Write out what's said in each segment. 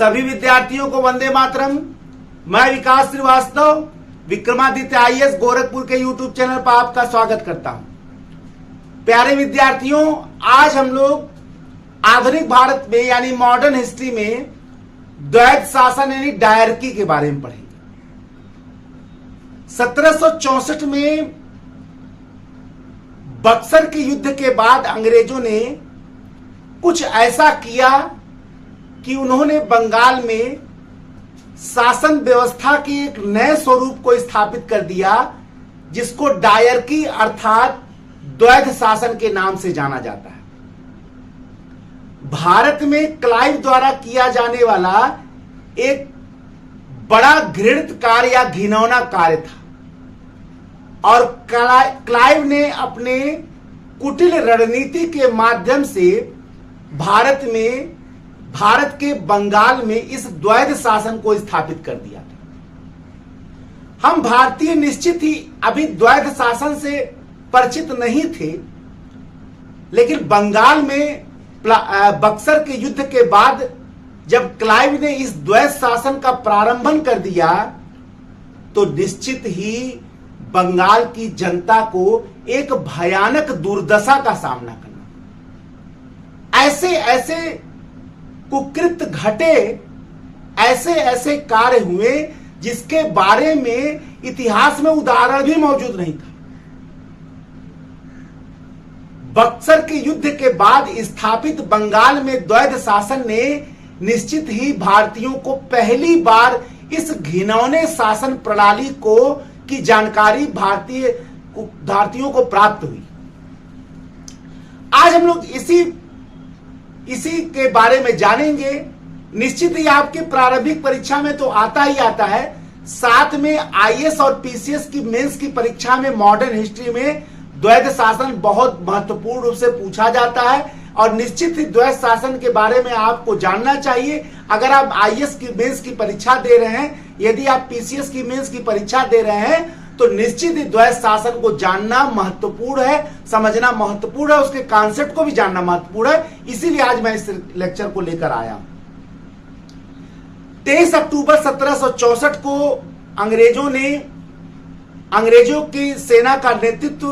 सभी विद्यार्थियों को वंदे मातरम। मैं विकास श्रीवास्तव विक्रमादित्य आईएएस गोरखपुर के यूट्यूब चैनल पर आपका स्वागत करता हूं। प्यारे विद्यार्थियों, आज हम लोग आधुनिक भारत में यानी मॉडर्न हिस्ट्री में द्वैध शासन यानी डायरकी के बारे में पढ़ेंगे। 1764 में बक्सर के युद्ध के बाद अंग्रेजों ने कुछ ऐसा किया कि उन्होंने बंगाल में शासन व्यवस्था के एक नए स्वरूप को स्थापित कर दिया, जिसको डायरकी अर्थात द्वैध शासन के नाम से जाना जाता है। भारत में क्लाइव द्वारा किया जाने वाला एक बड़ा घृणित कार्य या घिनौना कार्य था, और क्लाइव ने अपने कुटिल रणनीति के माध्यम से भारत के बंगाल में इस द्वैध शासन को स्थापित कर दिया था। हम भारतीय निश्चित ही अभी द्वैध शासन से परिचित नहीं थे, लेकिन बंगाल में बक्सर के युद्ध के बाद जब क्लाइव ने इस द्वैध शासन का प्रारंभन कर दिया, तो निश्चित ही बंगाल की जनता को एक भयानक दुर्दशा का सामना करना। ऐसे कुकृत्य घटे, ऐसे कार्य हुए जिसके बारे में इतिहास में उदाहरण भी मौजूद नहीं था। बक्सर के युद्ध के बाद स्थापित बंगाल में द्वैध शासन ने निश्चित ही भारतीयों को पहली बार इस घिनौने शासन प्रणाली की जानकारी भारतीयों को प्राप्त हुई। आज हम लोग इसी के बारे में जानेंगे। निश्चित ही आपके प्रारंभिक परीक्षा में तो आता ही आता है, साथ में आईएएस और पीसीएस की मेंस की परीक्षा में मॉडर्न हिस्ट्री में द्वैध शासन बहुत महत्वपूर्ण रूप से पूछा जाता है, और निश्चित ही द्वैध शासन के बारे में आपको जानना चाहिए। अगर आप आईएएस की मेंस की परीक्षा दे रहे हैं, यदि आप पीसीएस की मेंस की परीक्षा दे रहे हैं, तो निश्चित ही द्वैध शासन को जानना महत्वपूर्ण है, समझना महत्वपूर्ण है, उसके कॉन्सेप्ट को भी जानना महत्वपूर्ण है। इसीलिए आज मैं इस लेक्चर को लेकर आया हूं। 23 अक्टूबर 1764 को अंग्रेजों की सेना का नेतृत्व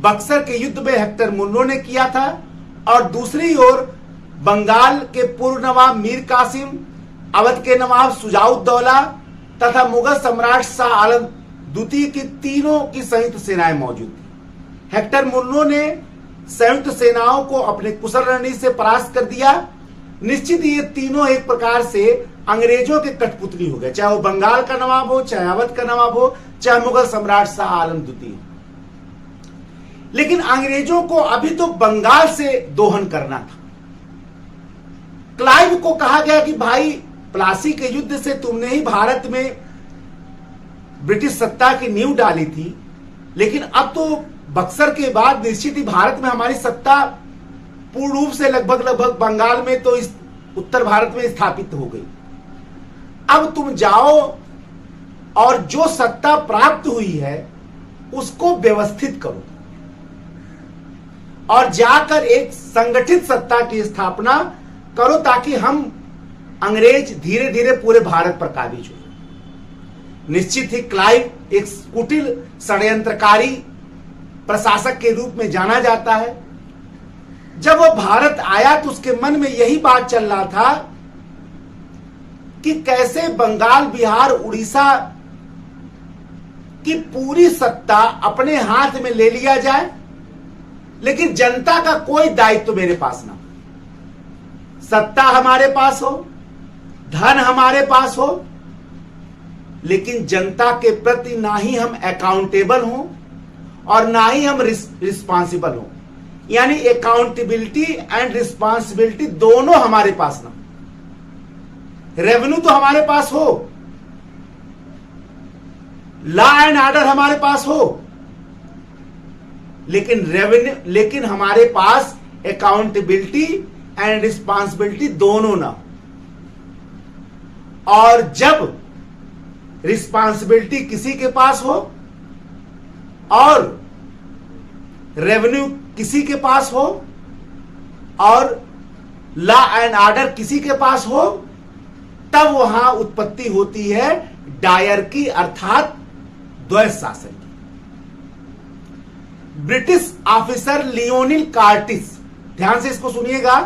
बक्सर के युद्ध में हेक्टर मुन्नो ने किया था, और दूसरी ओर बंगाल के पूर्व नवाब मीर कासिम, अवध के नवाब शुजाउद्दौला तथा मुगल सम्राट शाह आलम द्वितीय की तीनों की संयुक्त सेनाएं मौजूद थी। हेक्टर मुन्नो ने संयुक्त सेनाओं को अपने कुशल रणनीति से परास्त कर दिया। निश्चित ये तीनों एक प्रकार से अंग्रेजों के कठपुतली हो गए, चाहे वो बंगाल का नवाब हो, चाहे अवध का नवाब हो, चाहे मुगल सम्राट शाह आलम द्वितीय। लेकिन अंग्रेजों को अभी तो बंगाल से दोहन करना था। क्लाइव को कहा गया कि भाई, प्लासी के युद्ध से तुमने ही भारत में ब्रिटिश सत्ता की नींव डाली थी, लेकिन अब तो बक्सर के बाद निश्चित ही भारत में हमारी सत्ता पूर्ण रूप से लगभग बंगाल में तो इस उत्तर भारत में स्थापित हो गई। अब तुम जाओ और जो सत्ता प्राप्त हुई है उसको व्यवस्थित करो, और जाकर एक संगठित सत्ता की स्थापना करो, ताकि हम अंग्रेज धीरे धीरे पूरे भारत पर काबिज हो। निश्चित ही क्लाइव एक कुटिल षड्यंत्रकारी प्रशासक के रूप में जाना जाता है। जब वो भारत आया तो उसके मन में यही बात चल रहा था कि कैसे बंगाल, बिहार, उड़ीसा की पूरी सत्ता अपने हाथ में ले लिया जाए, लेकिन जनता का कोई दायित्व मेरे पास ना हो। सत्ता हमारे पास हो, धन हमारे पास हो, लेकिन जनता के प्रति ना ही हम अकाउंटेबल हों और ना ही हम रिस्पांसिबल हों। यानी अकाउंटेबिलिटी एंड रिस्पांसिबिलिटी दोनों हमारे पास ना। रेवेन्यू तो हमारे पास हो, लॉ एंड ऑर्डर हमारे पास हो, लेकिन हमारे पास अकाउंटेबिलिटी एंड रिस्पांसिबिलिटी दोनों ना। और जब रिस्पांसिबिलिटी किसी के पास हो और रेवेन्यू किसी के पास हो और लॉ एंड ऑर्डर किसी के पास हो, तब वहां उत्पत्ति होती है डायरकी अर्थात द्वैध शासन की। ब्रिटिश ऑफिसर लियोनिल कार्टिस, ध्यान से इसको सुनिएगा,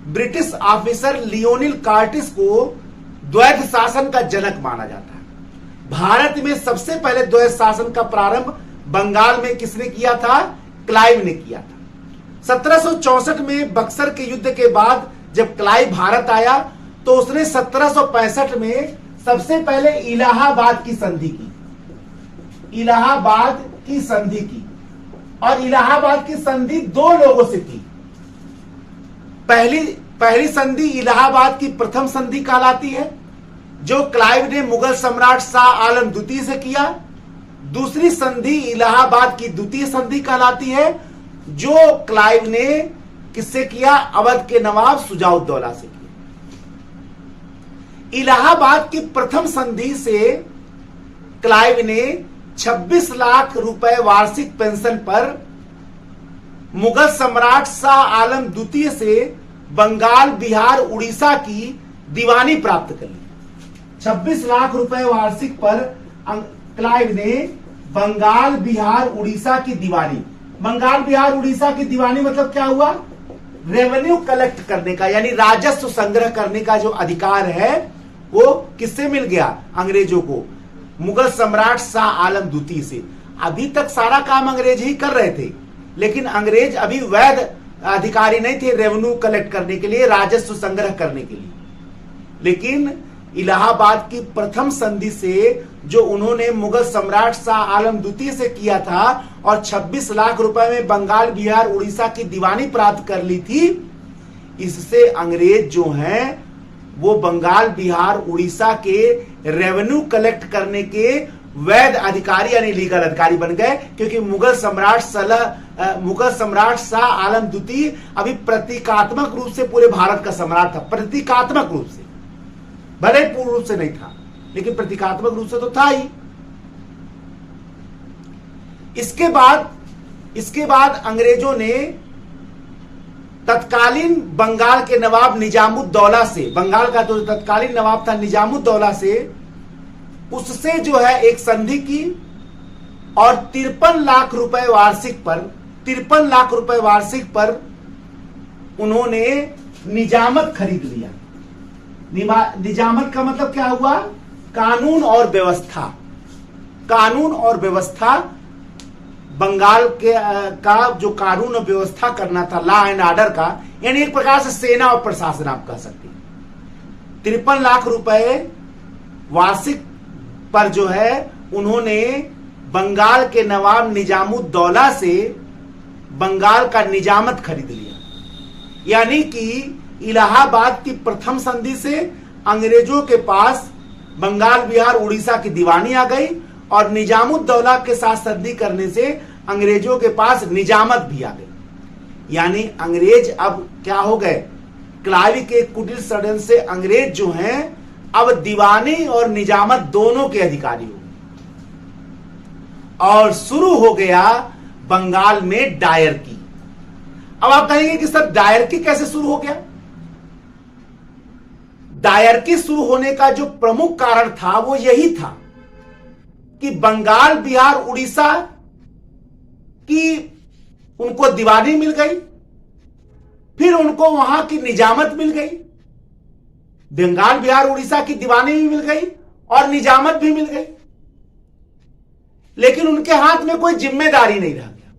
ब्रिटिश ऑफिसर लियोनिल कार्टिस को द्वैध शासन का जनक माना जाता है। भारत में सबसे पहले द्वैध शासन का प्रारंभ बंगाल में किसने किया था? क्लाइव ने किया था। 1764 में बक्सर के युद्ध के बाद जब क्लाइव भारत आया तो उसने 1765 में सबसे पहले इलाहाबाद की संधि की, इलाहाबाद की संधि की। और इलाहाबाद की संधि दो लोगों से की। पहली संधि इलाहाबाद की प्रथम संधि कहलाती है, जो क्लाइव ने मुगल सम्राट शाह आलम द्वितीय से किया। दूसरी संधि इलाहाबाद की द्वितीय संधि कहलाती है, जो क्लाइव ने किससे किया? अवध के नवाब शुजाउद्दौला से किया। इलाहाबाद की प्रथम संधि से क्लाइव ने 26 लाख रुपए वार्षिक पेंशन पर मुगल सम्राट शाह आलम द्वितीय से बंगाल, बिहार, उड़ीसा की दीवानी प्राप्त कर ली। 26 लाख रुपए वार्षिक पर क्लाइव ने बंगाल, बिहार, उड़ीसा की दीवानी, बंगाल, बिहार, उड़ीसा की दीवानी मतलब क्या हुआ? रेवेन्यू कलेक्ट करने का, यानी राजस्व संग्रह करने का जो अधिकार है वो किससे मिल गया? अंग्रेजों को, मुगल सम्राट शाह आलम द्वितीय से। अभी तक सारा काम अंग्रेज ही कर रहे थे, लेकिन अंग्रेज अभी वैध अधिकारी नहीं थे रेवेन्यू कलेक्ट करने के लिए, राजस्व संग्रह करने के लिए। लेकिन इलाहाबाद की प्रथम संधि से जो उन्होंने मुगल सम्राट शाह आलम द्वितीय से किया था और 26 लाख रुपए में बंगाल, बिहार, उड़ीसा की दीवानी प्राप्त कर ली थी, इससे अंग्रेज जो हैं वो बंगाल, बिहार, उड़ीसा के रेवेन्यू कलेक्ट करने के वैध अधिकारी यानी लीगल अधिकारी बन गए। क्योंकि मुगल सम्राट शाह आलम द्वितीय अभी प्रतीकात्मक रूप से पूरे भारत का सम्राट था, प्रतीकात्मक रूप से, भले पूर्ण रूप से नहीं था लेकिन प्रतीकात्मक रूप से तो था ही। इसके बाद अंग्रेजों ने तत्कालीन बंगाल के नवाब निजामुद्दौला से, बंगाल का जो तत्कालीन नवाब था निजामुद्दौला से, उससे जो है एक संधि की और 53 लाख रुपए वार्षिक पर, 53 लाख रुपए वार्षिक पर उन्होंने निजामत खरीद लिया। निजामत का मतलब क्या हुआ? कानून और व्यवस्था। कानून और व्यवस्था, बंगाल के का जो कानून और व्यवस्था करना था, लॉ एंड ऑर्डर का, यानी एक प्रकार से सेना और प्रशासन आप कह सकते हैं। 53 लाख रुपए वार्षिक पर जो है उन्होंने बंगाल के नवाब निजामुद्दौला से बंगाल का निजामत खरीद लिया। यानी कि इलाहाबाद की प्रथम संधि से अंग्रेजों के पास बंगाल, बिहार, उड़ीसा की दीवानी आ गई और निजामुद्दौला के साथ संधि करने से अंग्रेजों के पास निजामत भी आ गई। यानी अंग्रेज अब क्या हो गए? क्लाइव के कुटिल षड्यंत्र से अंग्रेज जो हैं अब दीवानी और निजामत दोनों के अधिकारी हो गए और शुरू हो गया बंगाल में डायरकी। अब आप कहेंगे कि सर डायरकी कैसे शुरू हो गया? डायरकी शुरू होने का जो प्रमुख कारण था वो यही था कि बंगाल, बिहार, उड़ीसा की उनको दीवानी मिल गई, फिर उनको वहां की निजामत मिल गई। बंगाल, बिहार, उड़ीसा की दीवानी भी मिल गई और निजामत भी मिल गई, लेकिन उनके हाथ में कोई जिम्मेदारी नहीं रह गया।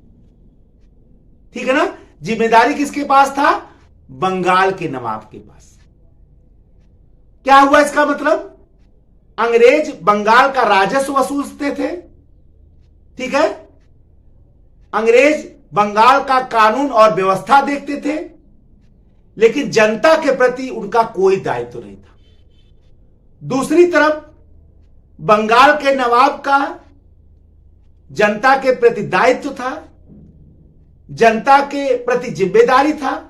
ठीक है ना? जिम्मेदारी किसके पास था? बंगाल के नवाब के पास। क्या हुआ इसका मतलब? अंग्रेज बंगाल का राजस्व वसूलते थे, ठीक है, अंग्रेज बंगाल का कानून और व्यवस्था देखते थे, लेकिन जनता के प्रति उनका कोई दायित्व नहीं था। दूसरी तरफ बंगाल के नवाब का जनता के प्रति दायित्व था, जनता के प्रति जिम्मेदारी था,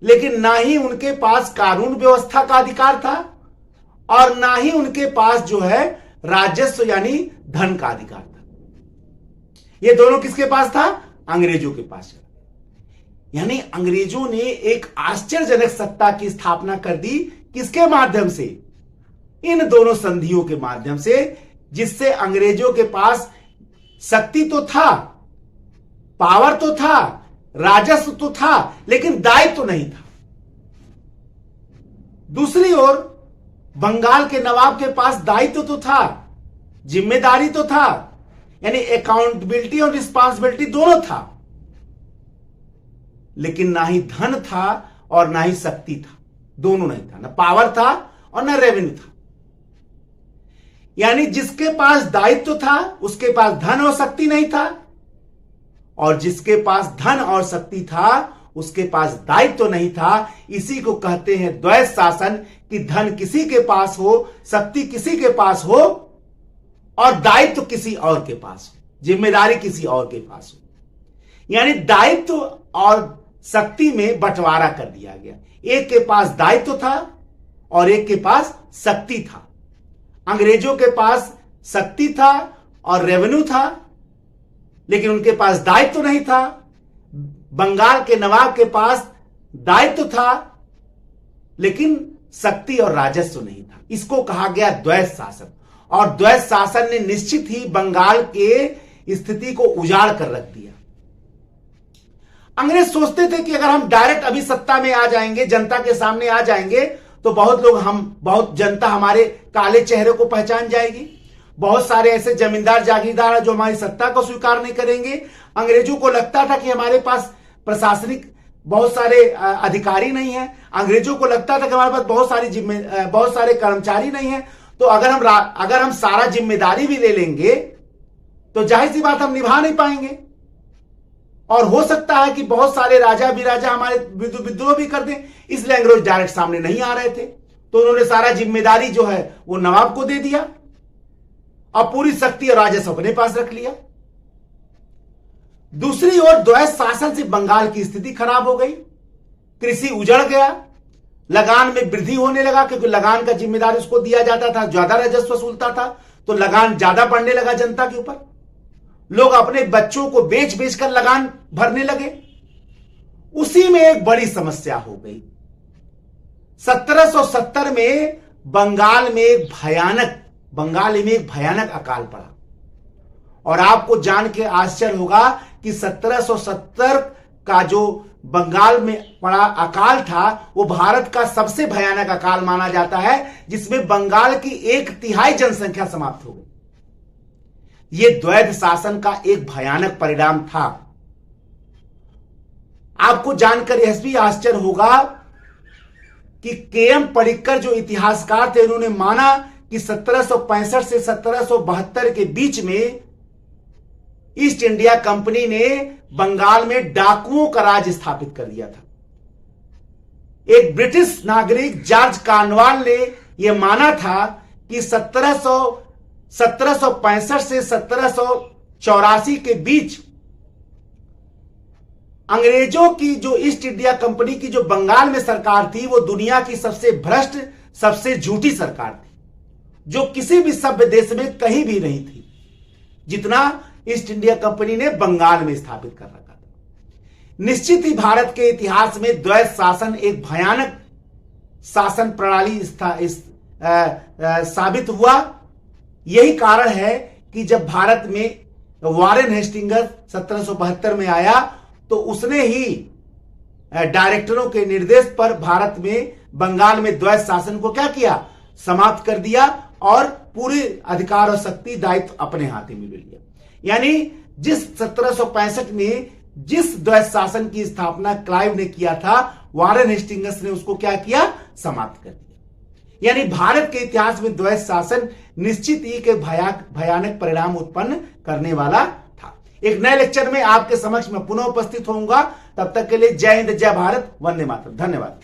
लेकिन ना ही उनके पास कानून व्यवस्था का अधिकार था और ना ही उनके पास जो है राजस्व यानी धन का अधिकार था। ये दोनों किसके पास था? अंग्रेजों के पास। यानी अंग्रेजों ने एक आश्चर्यजनक सत्ता की स्थापना कर दी। किसके माध्यम से? इन दोनों संधियों के माध्यम से, जिससे अंग्रेजों के पास शक्ति तो था, पावर तो था, राजस्व तो था, लेकिन दायित्व तो नहीं था। दूसरी ओर बंगाल के नवाब के पास दायित्व तो था, जिम्मेदारी तो था, यानी अकाउंटेबिलिटी और रिस्पांसिबिलिटी दोनों था, लेकिन ना ही धन था और ना ही शक्ति था, दोनों नहीं था, ना पावर था और ना रेवेन्यू था। यानी जिसके पास दायित्व था उसके पास धन और शक्ति नहीं था, और जिसके पास धन और शक्ति था उसके पास दायित्व नहीं था। इसी को कहते हैं द्वैध शासन, कि धन किसी के पास हो, शक्ति किसी के पास हो और दायित्व किसी और के पास हो, जिम्मेदारी किसी और के पास हो। यानी दायित्व और शक्ति में बंटवारा कर दिया गया। एक के पास दायित्व था और एक के पास शक्ति था। अंग्रेजों के पास शक्ति था और रेवेन्यू था, लेकिन उनके पास दायित्व नहीं था। बंगाल के नवाब के पास दायित्व था, लेकिन शक्ति और राजस्व नहीं था। इसको कहा गया द्वैध शासन, और द्वैध शासन ने निश्चित ही बंगाल के स्थिति को उजाड़ कर रख दिया। अंग्रेज सोचते थे कि अगर हम डायरेक्ट अभी सत्ता में आ जाएंगे, जनता के सामने आ जाएंगे, तो बहुत जनता हमारे काले चेहरे को पहचान जाएगी। बहुत सारे ऐसे जमींदार जागीरदार हैं जो हमारी सत्ता को स्वीकार नहीं करेंगे। अंग्रेजों को लगता था कि हमारे पास प्रशासनिक बहुत सारे अधिकारी नहीं हैं। अंग्रेजों को लगता था कि हमारे पास बहुत सारे कर्मचारी नहीं हैं। तो अगर हम सारा जिम्मेदारी भी ले लेंगे तो जाहिर सी बात हम निभा नहीं पाएंगे, और हो सकता है कि बहुत सारे राजा बिराजा हमारे विद्रोह भी कर दें। इसलिए अंग्रेज डायरेक्ट सामने नहीं आ रहे थे, तो उन्होंने सारा जिम्मेदारी जो है वो नवाब को दे दिया और पूरी शक्ति और राजस्व अपने पास रख लिया। दूसरी ओर द्वैध शासन से बंगाल की स्थिति खराब हो गई, कृषि उजड़ गया, लगान में वृद्धि होने लगा, क्योंकि लगान का जिम्मेदारी उसको दिया जाता था, ज्यादा राजस्व वसूलता था, तो लगान ज्यादा बढ़ने लगा जनता के ऊपर। लोग अपने बच्चों को बेच बेच कर लगान भरने लगे। उसी में एक बड़ी समस्या हो गई। 1770 में बंगाल में एक भयानक अकाल पड़ा, और आपको जान के आश्चर्य होगा कि 1770 का जो बंगाल में पड़ा अकाल था वो भारत का सबसे भयानक अकाल माना जाता है, जिसमें बंगाल की 1/3 जनसंख्या समाप्त हो गई। यह द्वैध शासन का एक भयानक परिणाम था। आपको जानकर यह भी आश्चर्य होगा कि के.एम. पडिक्कर जो इतिहासकार थे, उन्होंने माना कि 1765 से 1772 के बीच में ईस्ट इंडिया कंपनी ने बंगाल में डाकुओं का राज स्थापित कर दिया था। एक ब्रिटिश नागरिक जॉर्ज कार्नवाल ने यह माना था कि 1765 से 1784 के बीच अंग्रेजों की जो ईस्ट इंडिया कंपनी की जो बंगाल में सरकार थी, वो दुनिया की सबसे भ्रष्ट, सबसे झूठी सरकार थी, जो किसी भी सभ्य देश में कहीं भी नहीं थी, जितना ईस्ट इंडिया कंपनी ने बंगाल में स्थापित कर रखा था। निश्चित ही भारत के इतिहास में द्वैध शासन एक भयानक शासन प्रणाली साबित हुआ। यही कारण है कि जब भारत में वॉरेन हेस्टिंग्स 1772 में आया, तो उसने ही डायरेक्टरों के निर्देश पर भारत में बंगाल में द्वैध शासन को क्या किया, समाप्त कर दिया, और पूरे अधिकार और शक्ति दायित्व अपने हाथ में ले लिया। यानी जिस 1765 में जिस द्वैध शासन की स्थापना क्लाइव ने किया था, वॉरेन हेस्टिंग्स ने उसको क्या किया, समाप्त कर दिया। यानी भारत के इतिहास में द्वैध शासन निश्चित ही एक भयानक परिणाम उत्पन्न करने वाला था। एक नए लेक्चर में आपके समक्ष में पुनः उपस्थित होऊंगा। तब तक के लिए जय हिंद, जय भारत, वंदे मातरम। धन्यवाद।